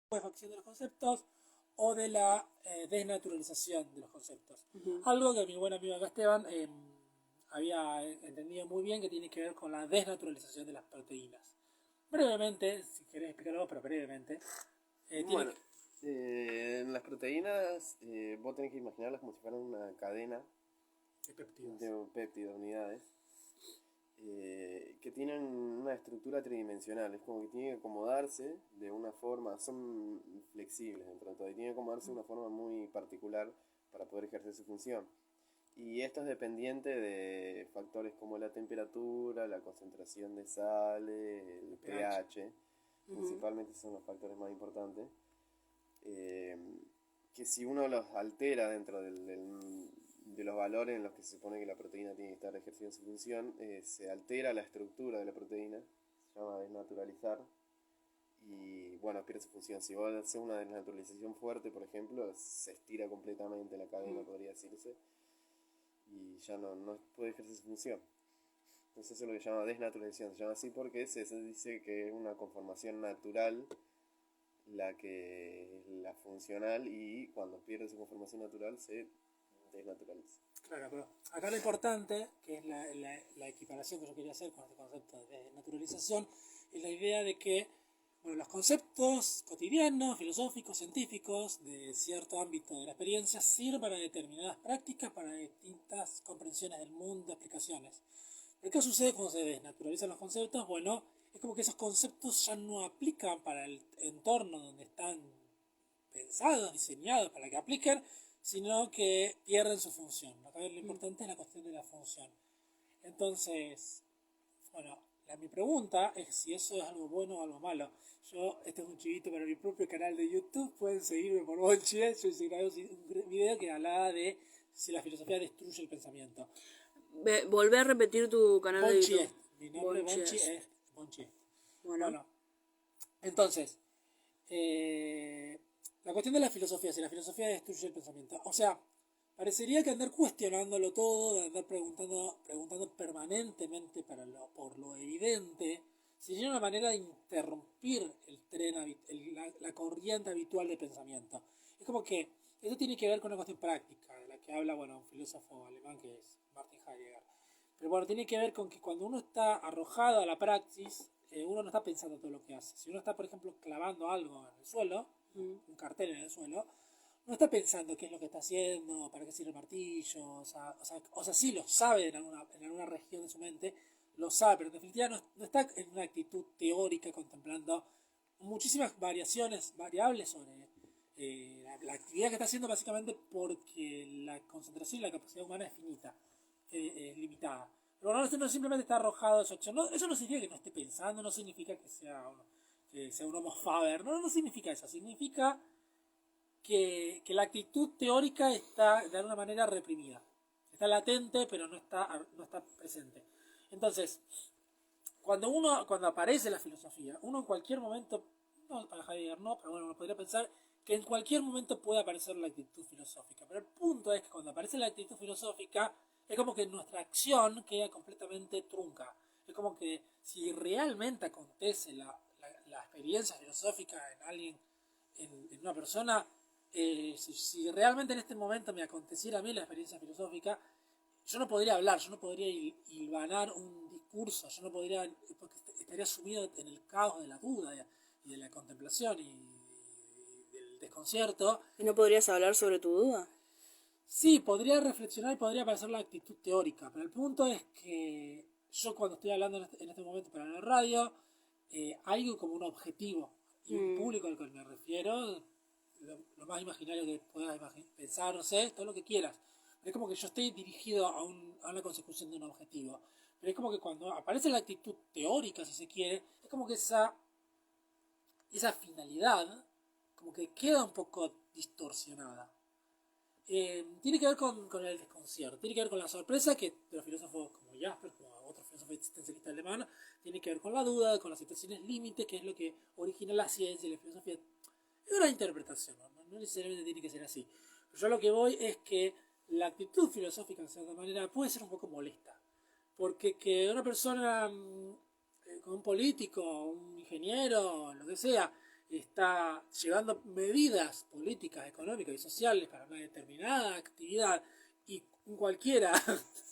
putrefacción de los conceptos o de la desnaturalización de los conceptos. Ujú. Algo que mi buen amigo acá Esteban había entendido muy bien, que tiene que ver con la desnaturalización de las proteínas. Brevemente, si querés explicarlo, pero brevemente, tiene Bueno, que... en las proteínas vos tenés que imaginarlas como si fueran una cadena de péptidos. de péptidos, unidades, que tienen una estructura tridimensional. Es como que tienen que acomodarse de una forma, son flexibles dentro de todo, y tienen que acomodarse de una forma muy particular para poder ejercer su función. Y esto es dependiente de factores como la temperatura, la concentración de sales, el pH. pH, Ujú. principalmente son los factores más importantes. eh, que si uno los altera dentro de los valores en los que se supone que la proteína tiene que estar ejerciendo su función, se altera la estructura de la proteína, se llama desnaturalizar, y bueno, pierde su función. Si vos haces una desnaturalización fuerte, por ejemplo, se estira completamente la cadena, podría decirse, y ya no puede ejercer su función. Entonces eso es lo que se llama desnaturalización. Se llama así porque se dice que es una conformación natural la que es la funcional, y cuando pierde su conformación natural se desnaturaliza. Claro, pero acá lo importante, que es la equiparación que yo quería hacer con este concepto de naturalización, es la idea de que bueno, los conceptos cotidianos, filosóficos, científicos de cierto ámbito de la experiencia sirven para determinadas prácticas, para distintas comprensiones del mundo, explicaciones. ¿Pero qué sucede cuando se desnaturalizan los conceptos? Bueno, es como que esos conceptos ya no aplican para el entorno donde están pensados, diseñados para que apliquen, sino que pierden su función. Acá lo importante es la cuestión de la función. Entonces, bueno, mi pregunta es si eso es algo bueno o algo malo. Yo, este es un chivito para mi propio canal de YouTube, pueden seguirme por Bonchi, yo hice un video que hablaba de si la filosofía destruye el pensamiento. Volvé a repetir tu canal de Bonchi YouTube. es, mi nombre Bonchi Bonches. es Bonchi es. Bueno. Bueno, entonces, eh, la cuestión de la filosofía, si la filosofía destruye el pensamiento. O sea, parecería que andar cuestionándolo todo, de andar preguntando permanentemente por lo evidente, sería una manera de interrumpir el tren, la corriente habitual de pensamiento. Es como que eso tiene que ver con una cuestión práctica, de la que habla, bueno, un filósofo alemán que es Martin Heidegger. Pero bueno, tiene que ver con que cuando uno está arrojado a la praxis, uno no está pensando todo lo que hace. Si uno está, por ejemplo, clavando algo en el suelo, un cartel en el suelo, no está pensando qué es lo que está haciendo, para qué sirve el martillo, o sea sí lo sabe en alguna región de su mente, lo sabe, pero en definitiva no está en una actitud teórica contemplando muchísimas variables sobre la actividad que está haciendo, básicamente porque la concentración y la capacidad humana es finita, limitada. Pero bueno, no simplemente está arrojado a su acción. No, eso no significa que no esté pensando, no significa que sea un homo faber, no significa eso, significa que la actitud teórica está de alguna manera reprimida. Está latente, pero no está presente. Entonces, cuando aparece la filosofía, uno en cualquier momento, no para Heidegger no, pero bueno, uno podría pensar que en cualquier momento puede aparecer la actitud filosófica. Pero el punto es que cuando aparece la actitud filosófica, es como que nuestra acción queda completamente trunca. Es como que si realmente acontece la experiencia filosófica en alguien, en una persona, si realmente en este momento me aconteciera a mí la experiencia filosófica, yo no podría hablar, yo no podría hilvanar un discurso, yo no podría, porque estaría sumido en el caos de la duda y de la contemplación y del desconcierto. ¿Y no podrías hablar sobre tu duda? Sí, podría reflexionar y podría aparecer la actitud teórica, pero el punto es que yo cuando estoy hablando en este momento para la radio, hay como un objetivo y un Mm. público al que me refiero, lo más imaginario que puedas pensar, no sé, todo lo que quieras. Pero es como que yo estoy dirigido a una consecución de un objetivo. Pero es como que cuando aparece la actitud teórica, si se quiere, es como que esa finalidad como que queda un poco distorsionada. Tiene que ver con el desconcierto, tiene que ver con la sorpresa que de los filósofos como Jasper, como otro filósofo existencialista alemán, tiene que ver con la duda, con las situaciones límites, que es lo que origina la ciencia y la filosofía. Es una interpretación, no necesariamente tiene que ser así. Pero yo a lo que voy es que la actitud filosófica, de cierta manera, puede ser un poco molesta. Porque que una persona, como un político, un ingeniero, lo que sea, está llevando medidas políticas, económicas y sociales para una determinada actividad y cualquiera,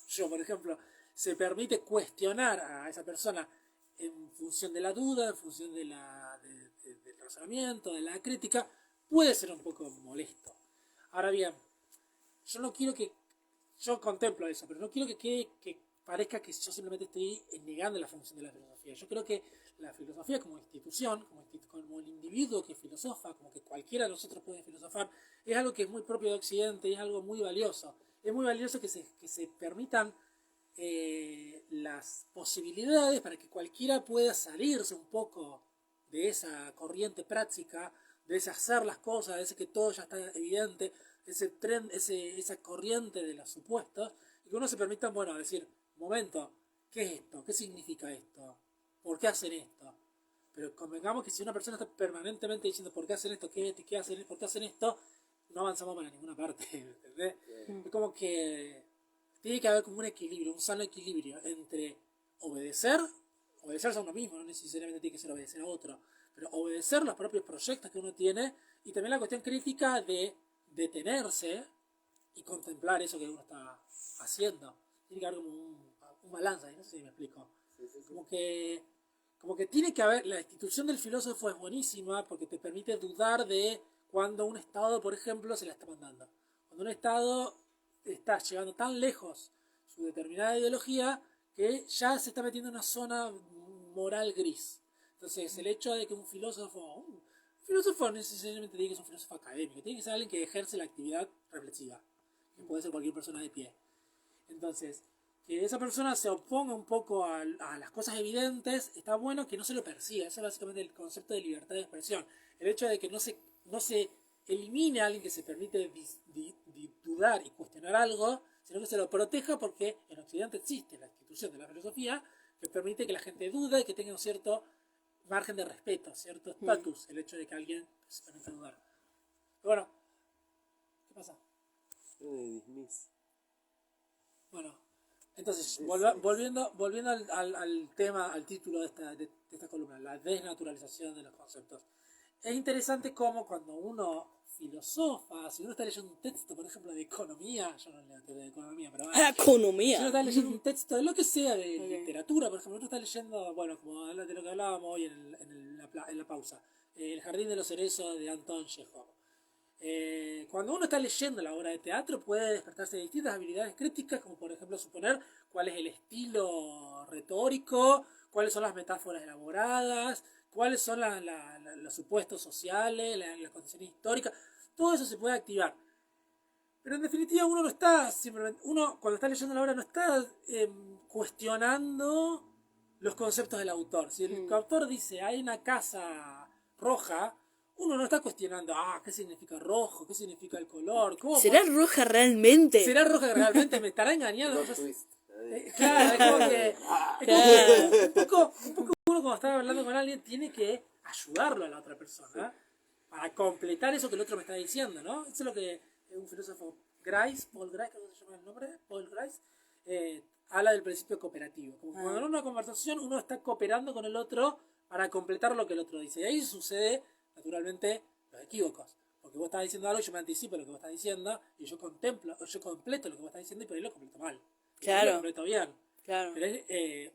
yo por ejemplo, se permite cuestionar a esa persona en función de la duda, en función del razonamiento, de la crítica, puede ser un poco molesto. Ahora bien, yo no quiero que, yo contemplo eso, pero no quiero que quede, que parezca que yo simplemente estoy negando la función de la filosofía. Yo creo que la filosofía como institución, como el individuo que filosofa, como que cualquiera de nosotros puede filosofar, es algo que es muy propio de Occidente y es algo muy valioso. Es muy valioso que se permitan las posibilidades para que cualquiera pueda salirse un poco de esa corriente práctica, de ese hacer las cosas, de ese que todo ya está evidente, ese tren, esa corriente de los supuestos, y que uno se permita, bueno, decir, momento, ¿qué es esto? ¿Qué significa esto? ¿Por qué hacen esto? Pero convengamos que si una persona está permanentemente diciendo ¿por qué hacen esto? ¿Qué hacen? ¿Por qué hacen esto? No avanzamos para ninguna parte, ¿entendés? Es como que tiene que haber como un equilibrio, un sano equilibrio entre obedecerse a uno mismo, no necesariamente tiene que ser obedecer a otro, pero obedecer los propios proyectos que uno tiene y también la cuestión crítica de detenerse y contemplar eso que uno está haciendo. Tiene que haber como un balance, no sé si me explico. Como que tiene que haber, la institución del filósofo es buenísima porque te permite dudar de cuando un Estado, por ejemplo, se la está mandando. Cuando un Estado está llevando tan lejos su determinada ideología que ya se está metiendo en una zona moral gris. Entonces, el hecho de que un filósofo no necesariamente tiene que ser un filósofo académico, tiene que ser alguien que ejerce la actividad reflexiva, que puede ser cualquier persona de pie. Entonces, que esa persona se oponga un poco a las cosas evidentes, está bueno que no se lo persiga. Ese es básicamente el concepto de libertad de expresión. El hecho de que no se elimine a alguien que se permite dudar y cuestionar algo, sino que se lo proteja porque en Occidente existe la institución de la filosofía que permite que la gente dude y que tenga un cierto margen de respeto, cierto estatus, el hecho de que alguien se permita dudar. Pero bueno, ¿qué pasa? Bueno, entonces, volviendo al tema, al título de esta columna, la desnaturalización de los conceptos. Es interesante cómo cuando uno filosofa, si uno está leyendo un texto, por ejemplo, de economía, yo no leo de economía, pero bueno, economía. si uno está leyendo un texto de lo que sea, de literatura, por ejemplo, uno está leyendo, bueno, como de lo que hablábamos hoy en la pausa, El jardín de los cerezos de Anton Chekhov. Cuando uno está leyendo la obra de teatro puede despertarse distintas habilidades críticas, como por ejemplo suponer cuál es el estilo retórico, cuáles son las metáforas elaboradas, cuáles son los supuestos sociales, las condiciones históricas. Todo eso se puede activar. Pero en definitiva uno no está simplemente, uno cuando está leyendo la obra no está cuestionando los conceptos del autor. Si el autor dice hay una casa roja, uno no está cuestionando, ¿qué significa rojo? ¿Qué significa el color? ¿Será roja realmente? ¿Será roja realmente? ¿Me estará engañando? Claro, es como que... un poco uno cuando está hablando con alguien tiene que ayudarlo a la otra persona para completar eso que el otro me está diciendo, ¿no? Eso es lo que un filósofo Paul Grice, ¿cómo se llama el nombre? Paul Grice, habla del principio cooperativo. Como cuando en una conversación uno está cooperando con el otro para completar lo que el otro dice. Y ahí sucede naturalmente los equívocos, porque vos estás diciendo algo y yo me anticipo lo que vos estás diciendo y yo completo lo que vos estás diciendo y por ahí lo completo mal. Claro. Lo completo bien. Claro. Pero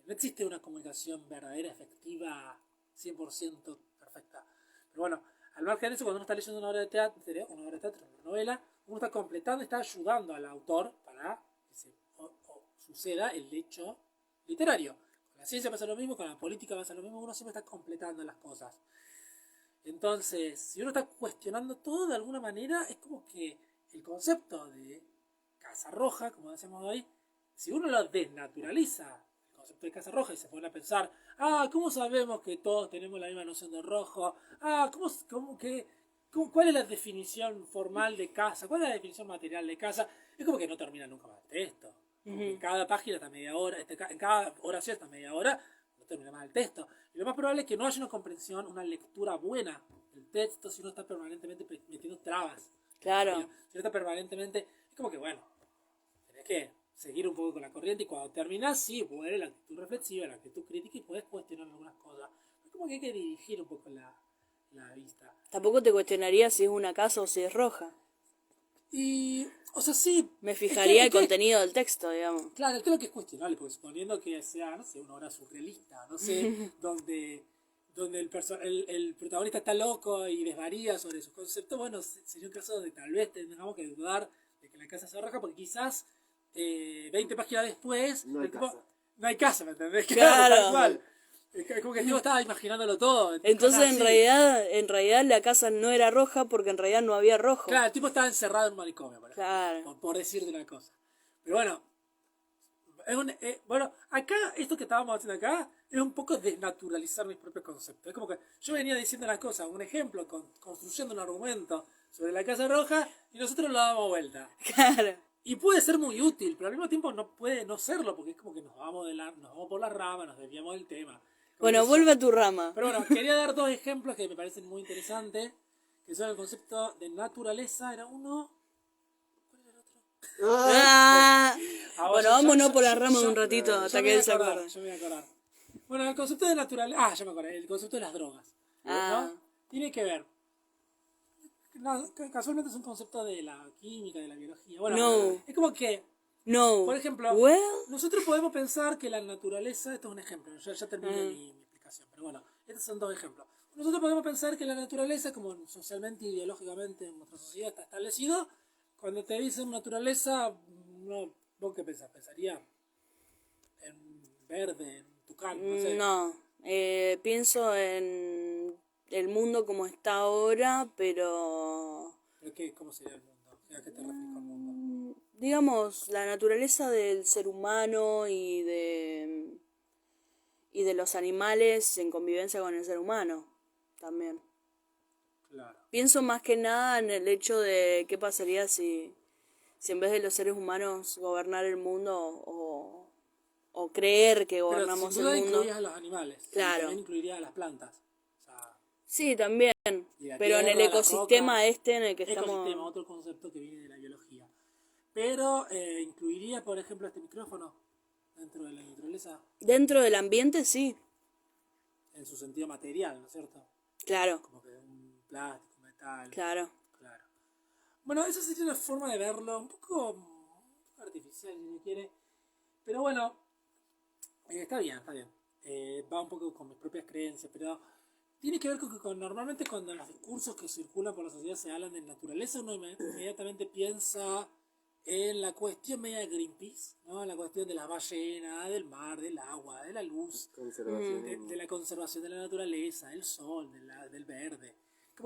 no existe una comunicación verdadera, efectiva, 100% perfecta. Pero bueno, al margen de eso, cuando uno está leyendo una obra de teatro, una novela, uno está completando, está ayudando al autor para que suceda el hecho literario. Con la ciencia pasa lo mismo, con la política pasa lo mismo, uno siempre está completando las cosas. Entonces, si uno está cuestionando todo de alguna manera, es como que el concepto de casa roja, como decimos hoy, si uno lo desnaturaliza, el concepto de casa roja, y se pone a pensar, ¿cómo sabemos que todos tenemos la misma noción de rojo? ¿Cuál es la definición formal de casa? ¿Cuál es la definición material de casa? Es como que no termina nunca más el texto. En cada página está media hora, en cada oración está media hora, no termina más el texto. Y lo más probable es que no haya una comprensión, una lectura buena del texto si uno está permanentemente metiendo trabas. Claro. Si uno está permanentemente, es como que bueno, tenés que seguir un poco con la corriente y cuando terminás, sí, vuelve la actitud reflexiva, la actitud crítica y puedes cuestionar algunas cosas. Es como que hay que dirigir un poco la vista. Tampoco te cuestionaría si es una casa o si es roja. Y, o sea, sí. Me fijaría el es que- contenido del texto, digamos. Claro, creo que es cuestionable, porque suponiendo que sea, no sé, una obra surrealista, no sé, donde el protagonista está loco y desvaría sobre sus conceptos, bueno, sería un caso donde tal vez tengamos que dudar de que la casa sea roja, porque quizás 20 páginas después, No hay el tipo- casa. no hay casa, ¿me entendés? Claro. Tal cual. Es como que el tipo estaba imaginándolo todo. Entonces cosas así. en realidad la casa no era roja porque en realidad no había rojo. Claro, el tipo estaba encerrado en un manicomio, por ejemplo, Claro. por decirte una cosa. Pero bueno, bueno, acá, esto que estábamos haciendo acá, es un poco desnaturalizar mis propios conceptos. Es como que yo venía diciendo las cosas, un ejemplo, construyendo un argumento sobre la Casa Roja, y nosotros lo damos vuelta. Claro. Y puede ser muy útil, pero al mismo tiempo no puede no serlo, porque es como que nos vamos por la rama, nos desviamos del tema. Como Bueno, que yo- vuelve a tu rama. Pero bueno, quería dar dos ejemplos que me parecen muy interesantes, que son el concepto de naturaleza, era uno... ¿Cuál era el otro? Ah. Bueno, vámonos por la yo- rama yo- un ratito yo hasta me que voy a él se acordar, acuerde. yo me voy a acordar. Bueno, el concepto de naturaleza... ya me acordé, el concepto de las drogas. Ah. ¿No? Tiene que ver... No, casualmente es un concepto de la química, de la biología. Bueno, No. es como que, No. por ejemplo, Well. nosotros podemos pensar que la naturaleza... Esto es un ejemplo, ya terminé Ah. mi explicación, pero bueno, estos son dos ejemplos. Nosotros podemos pensar que la naturaleza, como socialmente y biológicamente en nuestra sociedad está establecido, cuando te dicen naturaleza, no, ¿vos qué pensás? ¿Pensaría en verde, en tucán? No sé. No. Pienso en el mundo como está ahora, pero ¿Pero qué? ¿Cómo sería el mundo? ¿A qué te refieres con mundo? digamos la naturaleza del ser humano y de los animales en convivencia con el ser humano también. Claro. Pienso más que nada en el hecho de qué pasaría si en vez de los seres humanos gobernar el mundo o creer que Pero gobernamos sin duda el mundo. incluirías a los animales. Claro. Y también incluirías a las plantas. O sea, Sí, también. y la Pero en el tierra, la ecosistema roca. este en el que Ecosistema, estamos. otro concepto que viene de la biología. Pero incluiría, por ejemplo, este micrófono dentro de la naturaleza Dentro del ambiente, sí. en su sentido material, ¿no es cierto? Claro, Como que un plástico, un metal. claro. Claro. Bueno, esa sería una forma de verlo, un poco artificial si se quiere. Pero bueno, está bien, está bien. Va un poco con mis propias creencias, pero tiene que ver con que normalmente cuando en los discursos que circulan por la sociedad se hablan de naturaleza, uno inmediatamente piensa en la cuestión media de Greenpeace, ¿no? La cuestión de las ballenas, del mar, del agua, de la luz, Conservación. de la conservación de la naturaleza, del sol, del verde.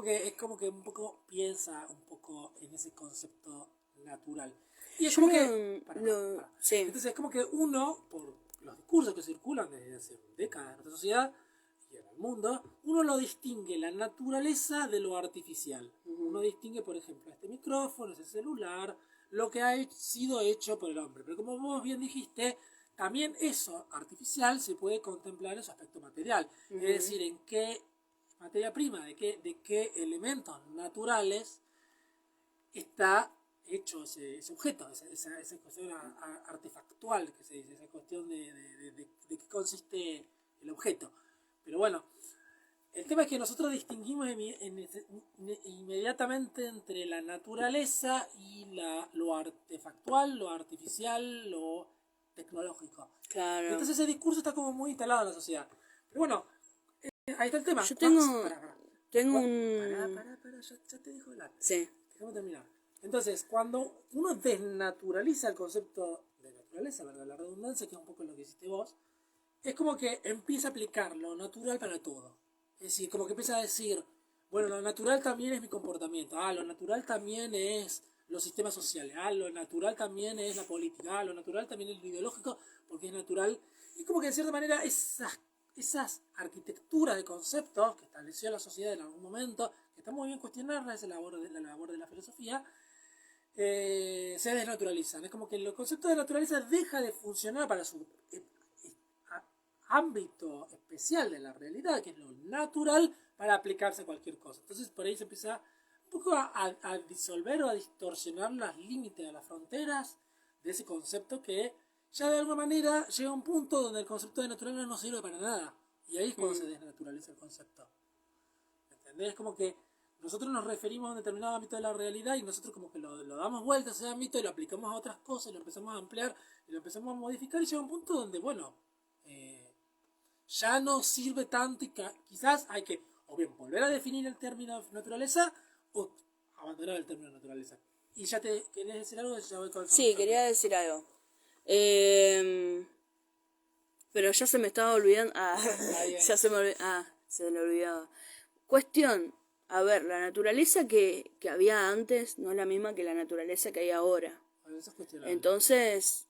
Es como que un poco piensa un poco en ese concepto natural. Y es Yo como lo- que... sí. Entonces es como que uno, por los discursos que circulan desde hace décadas en nuestra sociedad y en el mundo, uno lo distingue la naturaleza de lo artificial. Uno distingue, por ejemplo, este micrófono, ese celular, lo que ha sido hecho por el hombre. Pero como vos bien dijiste, también eso artificial se puede contemplar en su aspecto material. Es decir, en qué materia prima, de qué elementos naturales está hecho ese objeto, esa cuestión artefactual que se dice, esa cuestión de qué consiste el objeto. Pero bueno, el tema es que nosotros distinguimos inmediatamente entre la naturaleza y lo artefactual, lo artificial, lo tecnológico. Claro. Entonces ese discurso está como muy instalado en la sociedad. Pero bueno, ahí está el tema. Yo tengo- Pará. Tengo Pará, ya te dejo hablar. Sí. Déjame terminar. Entonces, cuando uno desnaturaliza el concepto de naturaleza, ¿verdad? La redundancia, que es un poco lo que hiciste vos, es como que empieza a aplicar lo natural para todo. Es decir, como que empieza a decir, bueno, lo natural también es mi comportamiento, lo natural también es los sistemas sociales, lo natural también es la política, lo natural también es lo ideológico, porque es natural. Y como que de cierta manera esas arquitecturas de conceptos que estableció la sociedad en algún momento, que está muy bien cuestionarla, es la labor de la filosofía, se desnaturalizan. Es como que el concepto de naturaleza deja de funcionar para su ámbito especial de la realidad, que es lo natural, para aplicarse a cualquier cosa. Entonces por ahí se empieza un poco a disolver o a distorsionar los límites de las fronteras de ese concepto que ya de alguna manera llega a un punto donde el concepto de natural no sirve para nada. Y ahí es cuando se desnaturaliza el concepto. ¿Entendés? Es como que nosotros nos referimos a un determinado ámbito de la realidad y nosotros como que lo damos vuelta a ese ámbito y lo aplicamos a otras cosas y lo empezamos a ampliar y lo empezamos a modificar y llega un punto donde, bueno, ya no sirve tanto y quizás hay que o bien volver a definir el término naturaleza o abandonar el término naturaleza. Y ya te querés decir algo, ya voy con el Sí, quería decir algo. Pero ya se me estaba olvidando. Ya se me olvidaba. Se me olvidaba. Cuestión. A ver, la naturaleza que había antes no es la misma que la naturaleza que hay ahora. Bueno, eso es cuestionable. Entonces,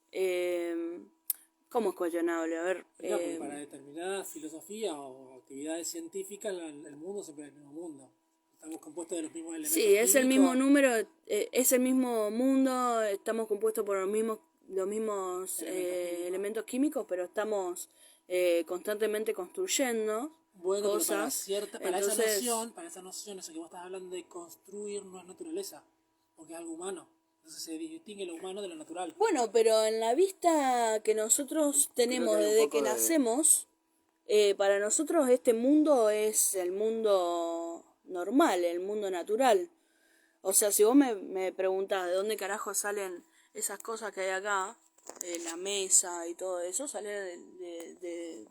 ¿cómo es cuestionable? A ver. Porque para determinada filosofía o actividades científicas, el mundo siempre es el mismo mundo. Estamos compuestos de los mismos elementos. Sí, es el químicos. mismo número, es el mismo mundo, estamos compuestos por los mismos elementos químicos, pero estamos constantemente construyendo Bueno, cosas. pero para Entonces, esa noción, eso que vos estás hablando de construir no es naturaleza, porque es algo humano. Entonces se distingue lo humano de lo natural. bueno, pero en la vista que nosotros tenemos hay un desde poco que de- nacemos, para nosotros este mundo es el mundo normal, el mundo natural. O sea, si vos me preguntás de dónde carajo salen esas cosas que hay acá, la mesa y todo eso, sale de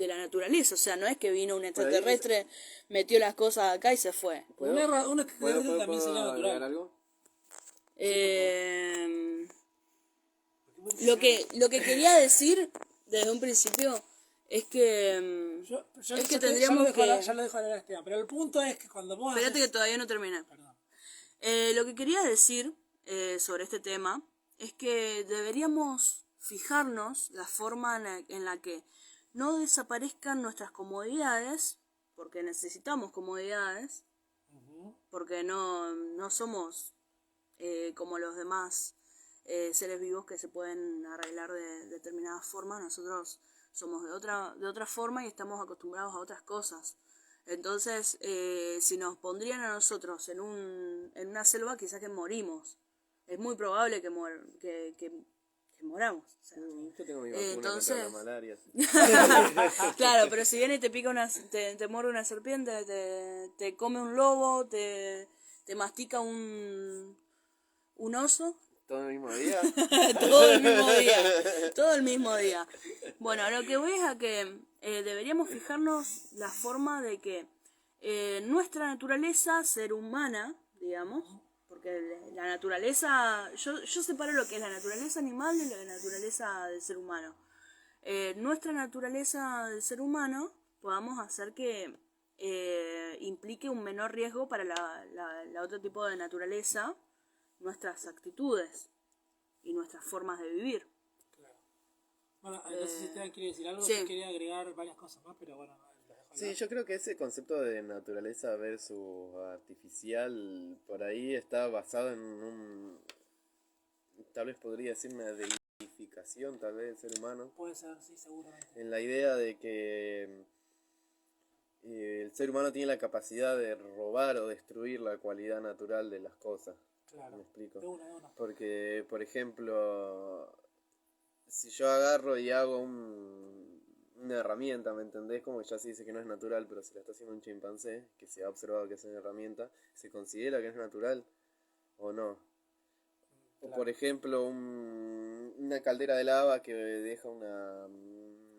la naturaleza. O sea, no es que vino un extraterrestre, metió las cosas acá y se fue. Un extraterrestre también sería agregar natural. algo? Lo que quería decir desde un principio es que es que tendríamos Ya lo dejo hablar a Esteban, pero el punto es que cuando vos espérate que haces... todavía no terminé. Perdón. Lo que quería decir sobre este tema es que deberíamos fijarnos la forma en la que no desaparezcan nuestras comodidades, porque necesitamos comodidades, porque no somos como los demás seres vivos que se pueden arreglar de determinadas formas. Nosotros somos de otra forma y estamos acostumbrados a otras cosas. Entonces, si nos pondrían a nosotros en una selva, quizás que morimos. Es muy probable que moramos. O sea, Yo tengo mi vacuna entonces- contra la malaria. Sí. claro, pero si viene y te pica te muerde una serpiente, te come un lobo, te mastica un oso, ¿Todo el mismo día? todo el mismo día. Bueno, lo que voy es a que deberíamos fijarnos la forma de que nuestra naturaleza, ser humana, digamos, porque la naturaleza, yo separo lo que es la naturaleza animal de la naturaleza del ser humano. Nuestra naturaleza del ser humano podamos hacer que implique un menor riesgo para la otro tipo de naturaleza, nuestras actitudes y nuestras formas de vivir. Claro. Bueno, no sé si Esteban quiere decir algo, sí. yo quería agregar varias cosas más, pero bueno, lo dejo hablar. Sí, yo creo que ese concepto de naturaleza versus artificial por ahí está basado en tal vez podría decir una deificación tal vez del ser humano, Puede ser, sí, seguramente. en la idea de que el ser humano tiene la capacidad de robar o destruir la cualidad natural de las cosas. Claro. ¿Me explico? De una. Porque, por ejemplo, si yo agarro y hago una herramienta, ¿me entendés? Como que ya se dice que no es natural, pero se la está haciendo un chimpancé, que se ha observado que es una herramienta, ¿se considera que es natural o no? O Claro. por ejemplo, una caldera de lava que deja una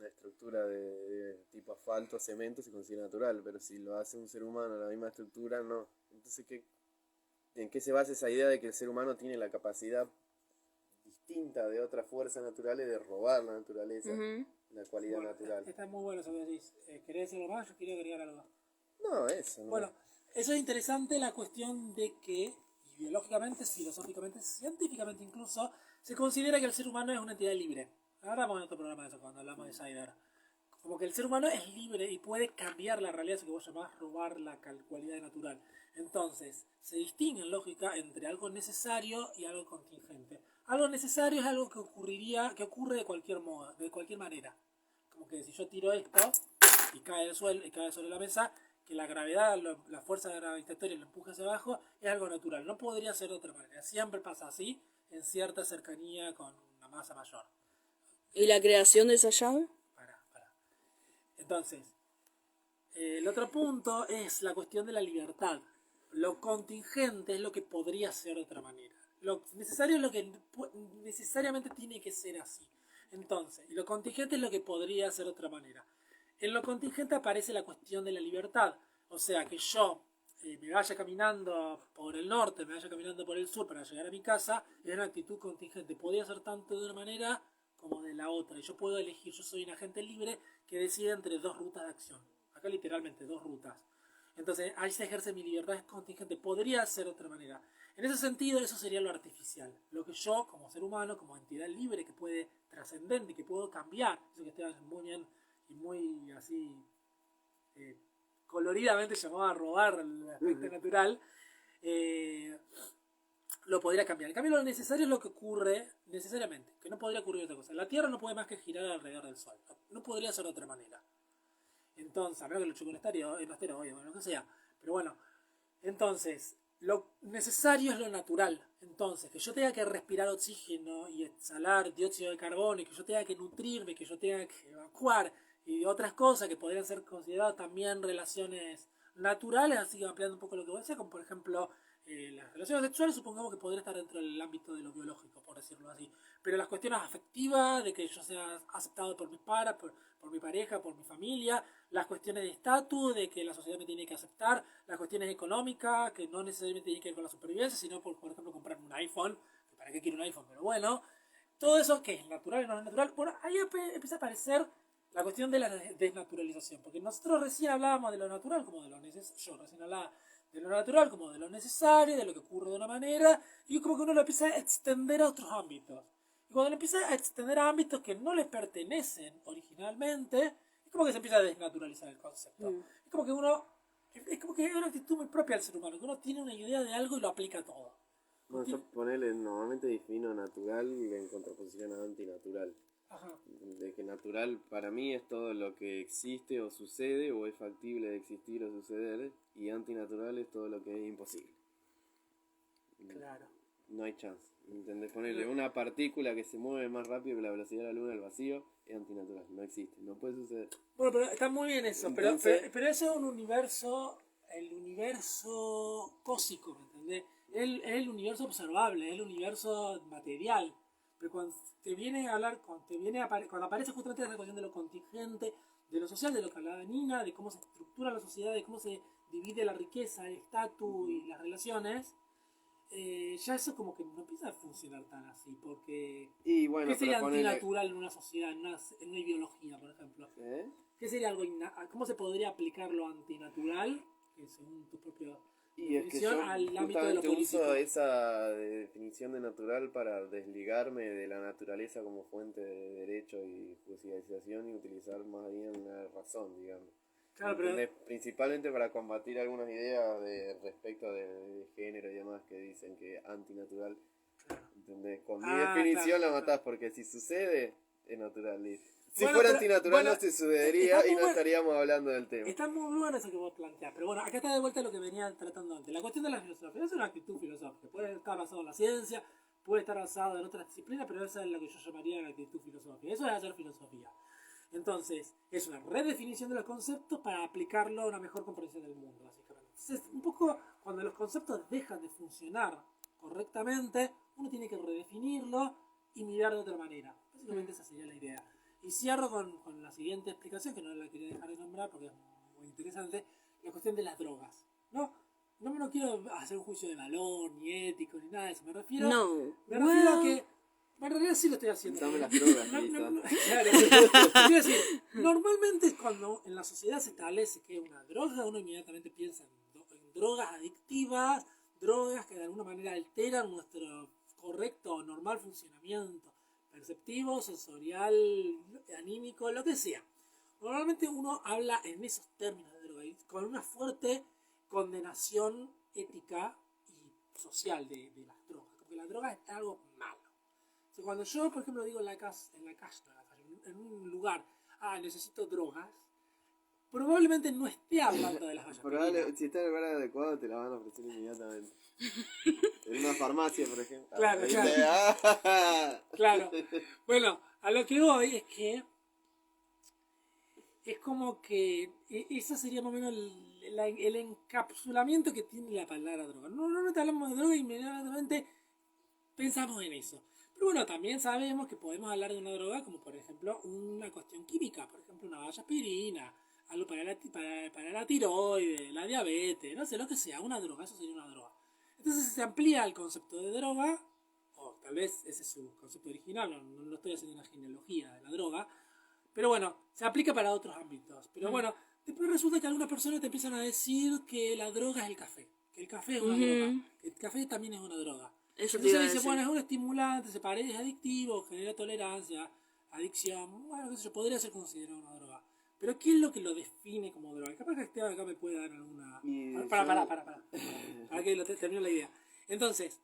estructura de tipo asfalto, cemento, se considera natural, pero si lo hace un ser humano, la misma estructura, no. Entonces, ¿en qué se basa esa idea de que el ser humano tiene la capacidad distinta de otras fuerzas naturales de robar la naturaleza, la cualidad Bueno, natural? está muy bueno eso que decís. ¿Querés decir algo más? Yo quería agregar algo. No, eso, ¿no? Bueno, eso es interesante, la cuestión de que biológicamente, filosóficamente, científicamente incluso, se considera que el ser humano es una entidad libre. Ahora vamos a otro programa de eso cuando hablamos de Sider. Como que el ser humano es libre y puede cambiar la realidad, eso que vos llamás robar la cualidad natural. Entonces, se distingue en lógica entre algo necesario y algo contingente. Algo necesario es algo que ocurre de cualquier modo, de cualquier manera. Como que si yo tiro esto y cae al suelo, y cae sobre la mesa, que la gravedad, la fuerza gravitatoria lo empuja hacia abajo, es algo natural. No podría ser de otra manera. Siempre pasa así, en cierta cercanía con una masa mayor. ¿Y la creación de esa llave? Para. Entonces, el otro punto es la cuestión de la libertad. Lo contingente es lo que podría ser de otra manera. Lo necesario es lo que necesariamente tiene que ser así. Entonces, y lo contingente es lo que podría ser de otra manera. En lo contingente aparece la cuestión de la libertad. O sea, que yo me vaya caminando por el norte, me vaya caminando por el sur para llegar a mi casa, es una actitud contingente. Podría ser tanto de una manera como de la otra. Y yo puedo elegir, yo soy un agente libre que decide entre dos rutas de acción. Acá literalmente dos rutas. Entonces ahí se ejerce mi libertad contingente. Podría ser de otra manera. En ese sentido eso sería lo artificial. Lo que yo como ser humano, como entidad libre que puede trascendente, que puedo cambiar. Eso que está muy bien y muy así coloridamente llamado a robar el aspecto natural. Lo podría cambiar. En cambio lo necesario es lo que ocurre necesariamente. Que no podría ocurrir otra cosa. La Tierra no puede más que girar alrededor del Sol. No podría ser de otra manera. Entonces, a menos que lo choque un asteroide, bueno, lo que sea. Pero bueno, entonces, lo necesario es lo natural. Entonces, que yo tenga que respirar oxígeno y exhalar dióxido de carbono, y que yo tenga que nutrirme, que yo tenga que evacuar, y otras cosas que podrían ser consideradas también relaciones naturales, así que ampliando un poco lo que voy a decir, como por ejemplo las relaciones sexuales, supongamos que podría estar dentro del ámbito de lo biológico, por decirlo así. Pero las cuestiones afectivas, de que yo sea aceptado por mis padres, por mi pareja, por mi familia, las cuestiones de estatus, de que la sociedad me tiene que aceptar, las cuestiones económicas, que no necesariamente tienen que ver con la supervivencia, sino por ejemplo, comprarme un iPhone, que para qué quiero un iPhone, pero bueno, todo eso que es natural y no es natural, bueno, ahí empieza a aparecer la cuestión de la desnaturalización, porque nosotros recién hablábamos de lo natural como de lo necesario, yo recién hablaba de lo natural como de lo necesario, de lo que ocurre de una manera, y como que uno lo empieza a extender a otros ámbitos. Y cuando lo empieza a extender a ámbitos que no le pertenecen originalmente, es como que se empieza a desnaturalizar el concepto. Es como que es una actitud muy propia del ser humano, que uno tiene una idea de algo y lo aplica a todo. Bueno, yo normalmente defino natural en contraposición a antinatural. Ajá. De que natural para mí es todo lo que existe o sucede o es factible de existir o suceder, y antinatural es todo lo que es imposible. Claro. No hay chance. ¿Entendés? Ponerle una partícula que se mueve más rápido que la velocidad de la luz al vacío es antinatural. No existe, no puede suceder. Bueno, pero está muy bien eso. Entonces, pero eso es un universo, el universo cósmico, ¿me entendés? Es el universo observable, es el universo material. Pero cuando te viene a hablar, cuando aparece justamente esa cuestión de lo contingente, de lo social, de lo que hablaba Nina, de cómo se estructura la sociedad, de cómo se divide la riqueza, el estatus y las relaciones, ya eso como que no empieza a funcionar tan así, porque y bueno, ¿qué sería antinatural en una sociedad, en una ideología, por ejemplo? ¿Qué sería algo ¿Cómo se podría aplicar lo antinatural, que según tu propio y es que yo al ámbito de lo justamente político? uso esa definición de natural para desligarme de la naturaleza como fuente de derecho y judicialización y utilizar más bien la razón, digamos. Claro, pero principalmente para combatir algunas ideas respecto de género y demás que dicen que antinatural. ¿Entendés? Con mi definición la matás, porque si sucede, es natural. Si fuera antinatural no se sucedería y no estaríamos hablando del tema. Está muy bueno eso que vos planteás, pero bueno, acá está de vuelta lo que venía tratando antes. La cuestión de la filosofía es una actitud filosófica. Puede estar basado en la ciencia, puede estar basado en otras disciplinas, pero esa es lo que yo llamaría la actitud filosófica. Eso es hacer filosofía. Entonces, es una redefinición de los conceptos para aplicarlo a una mejor comprensión del mundo, básicamente. Entonces, un poco cuando los conceptos dejan de funcionar correctamente, uno tiene que redefinirlo y mirar de otra manera. Básicamente esa sería la idea. Y cierro con la siguiente explicación, que no la quería dejar de nombrar porque es muy interesante, la cuestión de las drogas. No me quiero hacer un juicio de valor, ni ético, ni nada de eso. Me refiero a que en realidad sí lo estoy haciendo. Dame las drogas, Claro. Quiero decir, normalmente cuando en la sociedad se establece que una droga, uno inmediatamente piensa en drogas adictivas, drogas que de alguna manera alteran nuestro correcto o normal funcionamiento perceptivo, sensorial, anímico, lo que sea. Normalmente uno habla en esos términos de droga, con una fuerte condenación ética y social de las drogas, porque la droga es algo malo. Cuando yo, por ejemplo, digo en un lugar, necesito drogas, probablemente no esté hablando de las vallas. Si está en el lugar adecuado, te la van a ofrecer inmediatamente. En una farmacia, por ejemplo. Claro. Claro. Bueno, a lo que voy es que es como que esa sería más o menos el encapsulamiento que tiene la palabra droga. Normalmente hablamos de droga y inmediatamente pensamos en eso. Pero bueno, también sabemos que podemos hablar de una droga como por ejemplo una cuestión química, por ejemplo una vasoaspirina, algo para la tiroides, la diabetes, no sé, lo que sea, una droga, eso sería una droga. Entonces se amplía el concepto de droga, o tal vez ese es su concepto original, no estoy haciendo una genealogía de la droga, pero bueno, se aplica para otros ámbitos. Pero bueno, después resulta que algunas personas te empiezan a decir que la droga es el café, que el café es una droga, que el café también es una droga. Eso te Entonces iba a dice, decir. bueno, es un estimulante, se parece, es adictivo, genera tolerancia, adicción, bueno, qué sé yo, podría ser considerado una droga. Pero ¿qué es lo que lo define como droga? Capaz que Esteban acá me puede dar alguna... Para que termine la idea. Entonces,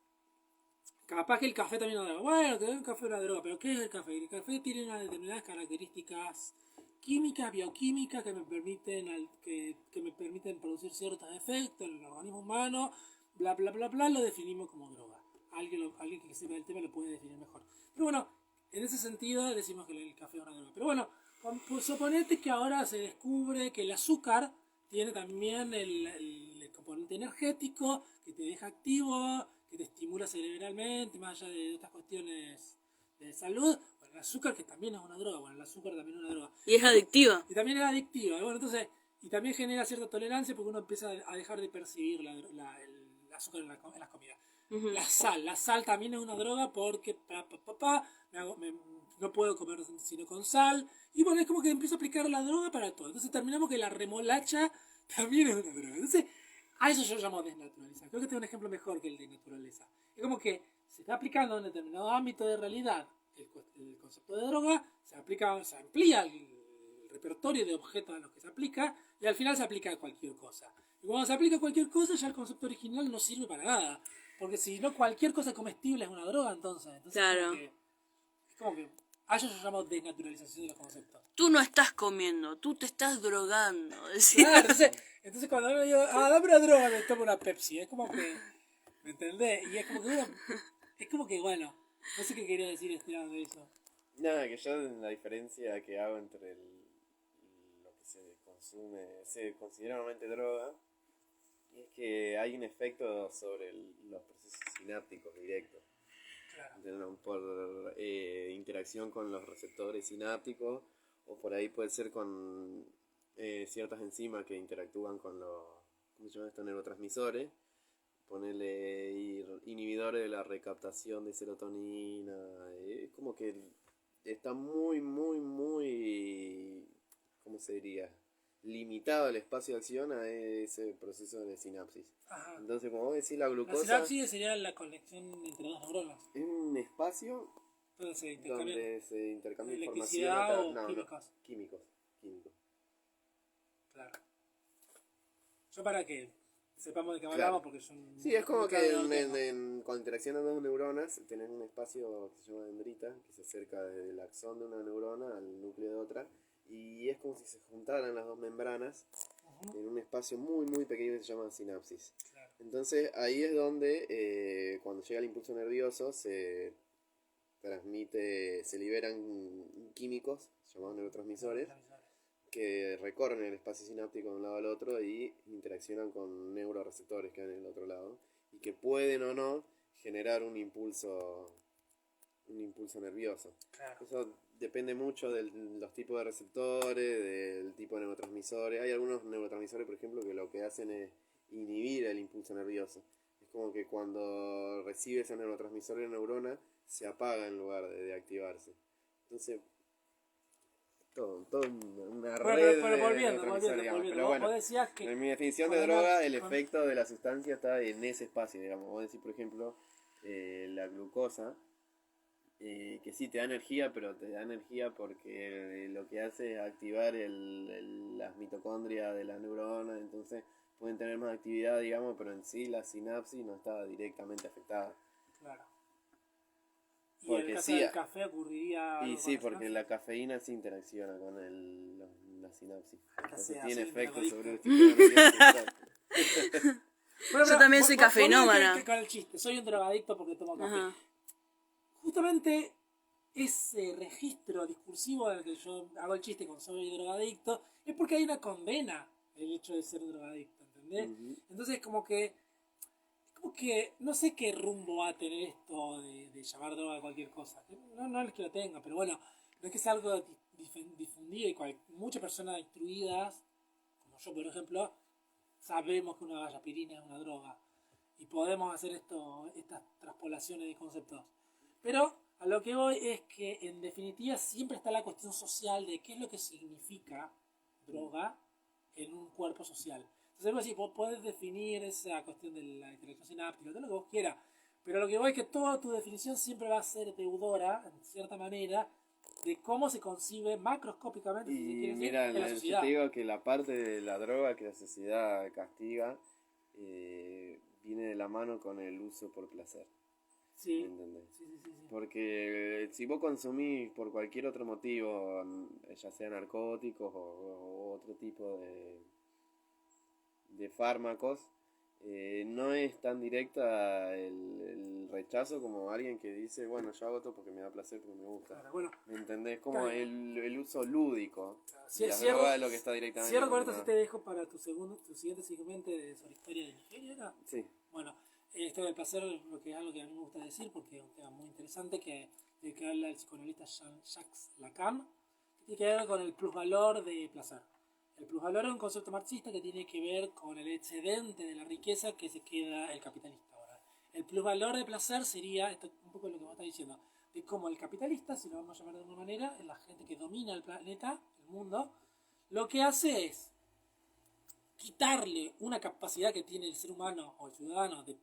capaz que el café también es una droga. Bueno, que el café es una droga, pero ¿qué es el café? El café tiene unas determinadas características químicas, bioquímicas que me permiten producir ciertos efectos en el organismo humano, bla bla bla bla, lo definimos como droga. Alguien que sepa del tema lo puede definir mejor. Pero bueno, en ese sentido decimos que el café es una droga. Pero bueno, pues suponete que ahora se descubre que el azúcar tiene también el componente energético que te deja activo, que te estimula cerebralmente, más allá de otras cuestiones de salud. Bueno, el azúcar que también es una droga, bueno, el azúcar también es una droga. Y es adictiva. Y también es adictiva, bueno, entonces, y también genera cierta tolerancia porque uno empieza a dejar de percibir el azúcar en las comidas. La sal también es una droga porque no puedo comer sino con sal. Y bueno, es como que empiezo a aplicar la droga para todo. Entonces terminamos que la remolacha también es una droga. Entonces, a eso yo llamo desnaturalizar. Creo que tengo un ejemplo mejor que el de naturaleza. Es como que se está aplicando en determinado ámbito de realidad el concepto de droga, se amplía el repertorio de objetos a los que se aplica y al final se aplica a cualquier cosa. Y cuando se aplica a cualquier cosa ya el concepto original no sirve para nada. Porque si no cualquier cosa comestible es una droga, entonces Claro. es como que a eso yo llamo desnaturalización de los conceptos. Tú no estás comiendo, tú te estás drogando. Decía. Claro, entonces cuando me digo, dame una droga, me tomo una Pepsi. Es como que, ¿me entendés? Y es como que bueno, no sé qué quería decir Esteban de eso. Nada, que yo la diferencia que hago entre lo que se considera normalmente droga, es que hay un efecto sobre los procesos sinápticos directos. Claro. Por interacción con los receptores sinápticos, o por ahí puede ser con ciertas enzimas que interactúan con los, ¿cómo se llaman estos neurotransmisores? Ponerle inhibidores de la recaptación de serotonina. Es como que está muy, ¿cómo se diría? Limitado el espacio de acción a ese proceso de sinapsis. Ajá. Entonces, como vos decís, la glucosa... La sinapsis sería la conexión entre dos neuronas. Es un espacio donde se intercambia información. Químicos. Químicos. Claro. Yo para que sepamos de qué hablamos, porque son... Sí, es como que con interacción de dos neuronas tenés un espacio que se llama dendrita, que se acerca desde el axón de una neurona al núcleo de otra, y es como si se juntaran las dos membranas en un espacio muy pequeño que se llama sinapsis. Claro. Entonces ahí es donde cuando llega el impulso nervioso se liberan químicos llamados neurotransmisores que recorren el espacio sináptico de un lado al otro y interaccionan con neuroreceptores que hay en el otro lado y que pueden o no generar un impulso nervioso. Claro. Eso depende mucho de los tipos de receptores, del tipo de neurotransmisores. Hay algunos neurotransmisores, por ejemplo, que lo que hacen es inhibir el impulso nervioso. Es como que cuando recibe ese neurotransmisor en la neurona, se apaga en lugar de activarse. Entonces, todo una red pero de volviendo. Pero bueno, vos decías que en mi definición de droga, el efecto de la sustancia está en ese espacio, digamos. Vos decís, por ejemplo, la glucosa, que sí te da energía, pero te da energía porque lo que hace es activar las mitocondrias de la neurona, entonces pueden tener más actividad, digamos, pero en sí la sinapsis no está directamente afectada. Claro. ¿Y porque en el caso sí, del café ocurriría y sí, porque la cafeína sí interacciona con la sinapsis. Entonces tiene efectos sobre el sistema nervioso. Yo también soy cafeinómana. Con el chiste, soy un drogadicto porque tomo café. Justamente ese registro discursivo en el que yo hago el chiste con soy drogadicto, es porque hay una condena el hecho de ser drogadicto, ¿entendés? Entonces como que no sé qué rumbo va a tener esto de llamar droga a cualquier cosa. No es que lo tenga, pero bueno, no es que sea algo difundido y muchas personas instruidas, como yo por ejemplo, sabemos que una gallapirina es una droga y podemos hacer estas traspolaciones de conceptos. Pero a lo que voy es que en definitiva siempre está la cuestión social de qué es lo que significa droga en un cuerpo social. Entonces vos podés definir esa cuestión de la interacción sináptica, todo lo que vos quieras, pero lo que voy es que toda tu definición siempre va a ser deudora, en cierta manera, de cómo se concibe macroscópicamente, Y si se quiere decir, mira, en la yo sociedad. te digo que la parte de la droga que la sociedad castiga viene de la mano con el uso por placer. Sí. ¿Me entendés? Sí. Porque si vos consumís por cualquier otro motivo, ya sea narcóticos o otro tipo de fármacos, no es tan directa el rechazo como alguien que dice, bueno, yo hago esto porque me da placer, porque me gusta. Claro, bueno, ¿Me entendés? Como el uso lúdico. Sí, Y la cierro- droga es lo que está directamente. cierro con esto, si relacionado. te dejo para tu siguiente segmento sobre historia de Nigeria, ¿no? Sí. Bueno, historia del placer, lo que es algo que a mí me gusta decir, porque es un tema muy interesante de que habla el psicoanalista Jacques Lacan, que tiene que ver con el plusvalor de placer. El plusvalor es un concepto marxista que tiene que ver con el excedente de la riqueza que se queda el capitalista ahora. El plusvalor de placer sería, esto es un poco lo que vos estás diciendo, de cómo el capitalista, si lo vamos a llamar de alguna manera, es la gente que domina el planeta, el mundo, lo que hace es quitarle una capacidad que tiene el ser humano o el ciudadano de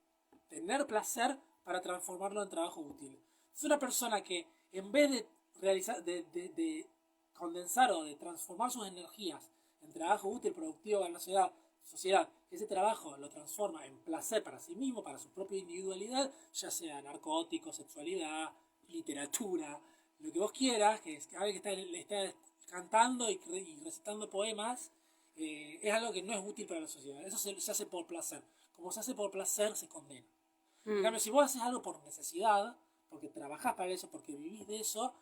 tener placer para transformarlo en trabajo útil. Es una persona que en vez de realizar, de condensar o de transformar sus energías en trabajo útil, productivo para la sociedad, ese trabajo lo transforma en placer para sí mismo, para su propia individualidad, ya sea narcóticos, sexualidad, literatura, lo que vos quieras, que alguien que le está cantando y recitando poemas, es algo que no es útil para la sociedad. Eso se hace por placer. Como se hace por placer, se condena. En cambio, si vos haces algo por necesidad, porque trabajás para eso, porque vivís de eso,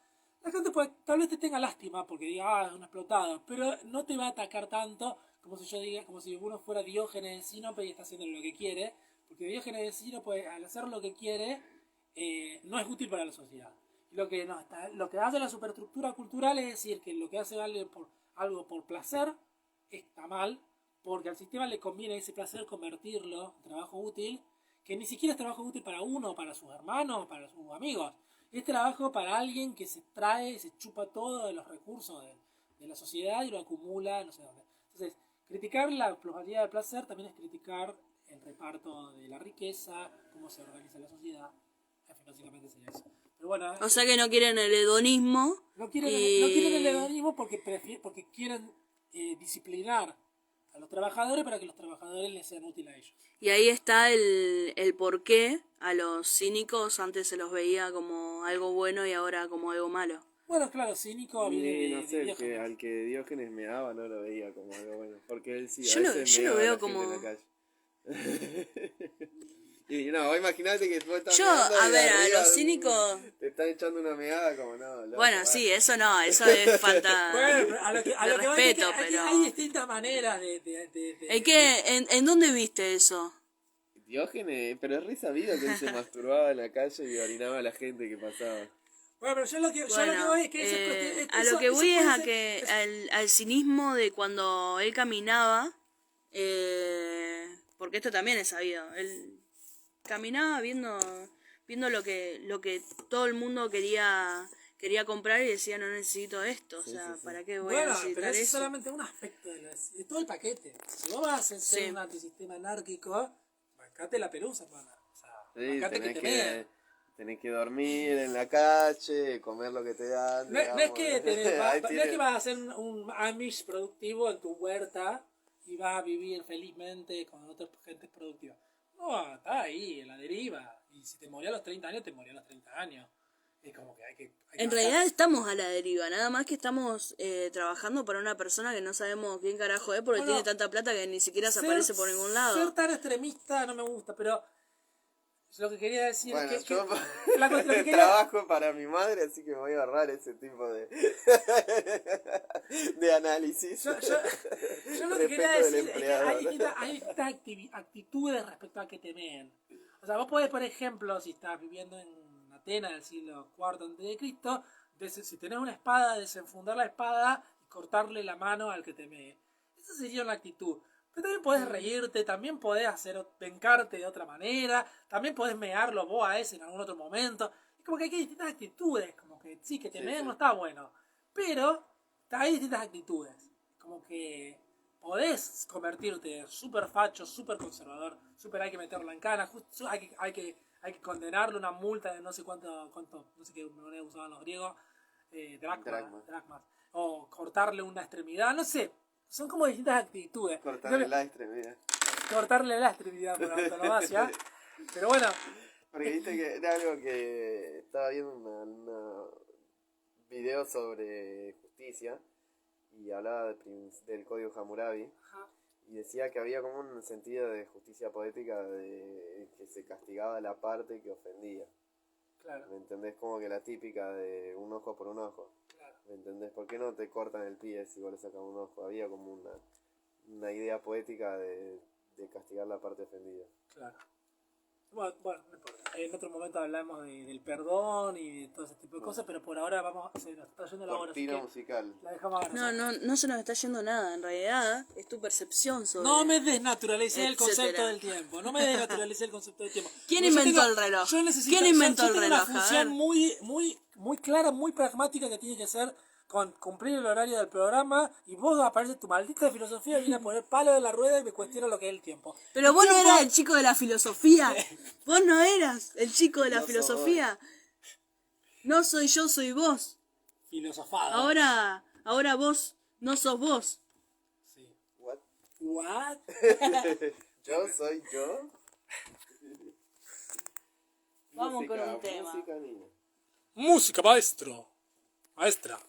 la gente tal vez te tenga lástima porque diga, es un explotado, pero no te va a atacar tanto como si yo diga, como si uno fuera Diógenes de Sinope y está haciendo lo que quiere, porque Diógenes de Sinope, al hacer lo que quiere, no es útil para la sociedad. Lo que hace la superestructura cultural es decir que lo que hace algo por placer está mal, porque al sistema le conviene ese placer convertirlo en trabajo útil, que ni siquiera es trabajo útil para uno, para sus hermanos, para sus amigos. Es trabajo para alguien que se trae, se chupa todo de los recursos de la sociedad y lo acumula no sé dónde. Entonces, criticar la pluralidad del placer también es criticar el reparto de la riqueza, cómo se organiza la sociedad. Básicamente sería eso. Pero bueno, O sea que no quieren el hedonismo. no quieren el hedonismo porque quieren disciplinar a los trabajadores para que los trabajadores les sean útiles a ellos. Y ahí está el por qué a los cínicos antes se los veía como algo bueno y ahora como algo malo. Bueno, claro, cínico viene No sé, Diógenes. al que Diógenes me daba no lo veía como algo bueno. Porque él sí, Yo a lo- veces yo me lo daba veo a la como- gente en la calle. Y no, imagínate que tú estás Yo, meando a y ver, a arriba los cínicos... te están echando una meada como no. Loco, Bueno, vale. sí, eso no, eso es falta Bueno, a lo de que voy es que respeto, pero... hay distintas maneras de ¿En qué? ¿En dónde viste eso? Diógenes, pero es re sabido que él se masturbaba en la calle y orinaba a la gente que pasaba. Bueno, pero yo lo que Bueno, voy es que esa cuestión- a eso- lo que eso voy es puede a ser- que es- al cinismo de cuando él caminaba, porque esto también es sabido, él caminaba viendo lo que todo el mundo quería comprar y decía no necesito esto, o sea, sí. ¿para qué voy a Bueno, necesitar pero es eso? solamente un aspecto de todo el paquete. Si vos vas a ser Sí. un antisistema anárquico, bancate la pelusa, hermana. O sea, Sí, bancate que te mean. tenés que dormir en la calle, comer lo que te dan. No es que Ahí no es tiene- que vas a hacer un Amish productivo en tu huerta y vas a vivir felizmente con otras gentes productivas. No, está ahí, en la deriva. Y si te morí a los 30 años, te morí a los 30 años. Es como que hay que En realidad estamos a la deriva, nada más que estamos trabajando para una persona que no sabemos quién carajo es porque Bueno, tiene tanta plata que ni siquiera se aparece por ningún lado. Ser tan extremista no me gusta, pero Lo que quería decir Bueno, es que, yo lo que quería- trabajo para mi madre, así que me voy a ahorrar ese tipo de, de análisis yo lo que quería respecto del decir es que empleador. hay distintas actitudes respecto a que te meen. O sea, vos podés, por ejemplo, si estás viviendo en Atenas del siglo IV a.C., si tenés una espada, desenfundar la espada y cortarle la mano al que te mee. Esa sería una actitud. Pero también podés reírte, también podés vencarte de otra manera, también podés mearlo vos a ese en algún otro momento. Es como que hay distintas actitudes, como que sí, que te meen no está bueno. Pero hay distintas actitudes. Como que podés convertirte súper facho, súper conservador, súper hay que meterlo en cana, hay que condenarle una multa de no sé cuánto no sé qué moneda usaban los griegos, dracmas, o cortarle una extremidad, no sé, son como distintas actitudes. Cortarle la extremidad. Cortarle la extremidad por antonomasia, pero bueno, Porque viste que era algo que estaba viendo un video sobre justicia y hablaba del código Hammurabi y decía que había como un sentido de justicia poética de que se castigaba la parte que ofendía. claro, ¿Me entendés? Como que la típica de un ojo por un ojo. claro. ¿Me entendés? ¿Por qué no te cortan el pie si vos le sacas un ojo? Había como una idea poética de castigar la parte ofendida. Claro. Bueno, no importa. En otro momento hablamos del perdón y de todo ese tipo de cosas, pero por ahora se nos está yendo la hora. Así Cortina que musical. la dejamos ahora. No se nos está yendo nada. En realidad, es tu percepción sobre... No me desnaturalicé el etcétera. concepto del tiempo. No me desnaturalicé el concepto del tiempo. ¿Quién Porque inventó el reloj? Yo necesito, ¿Quién inventó yo el tengo reloj? una A función ver. muy clara, muy pragmática que tiene que ser con cumplir el horario del programa y vos aparece tu maldita filosofía y viene a poner palo de la rueda y me cuestiona lo que es el tiempo. Pero vos no eras el chico de la filosofía. Vos no eras el chico de la No sos filosofía. No soy yo, soy vos. Filosofado. Ahora vos no sos vos. Sí. What? What? Yo soy yo. Vamos con un tema. Música, niña. Música, maestro. Maestra.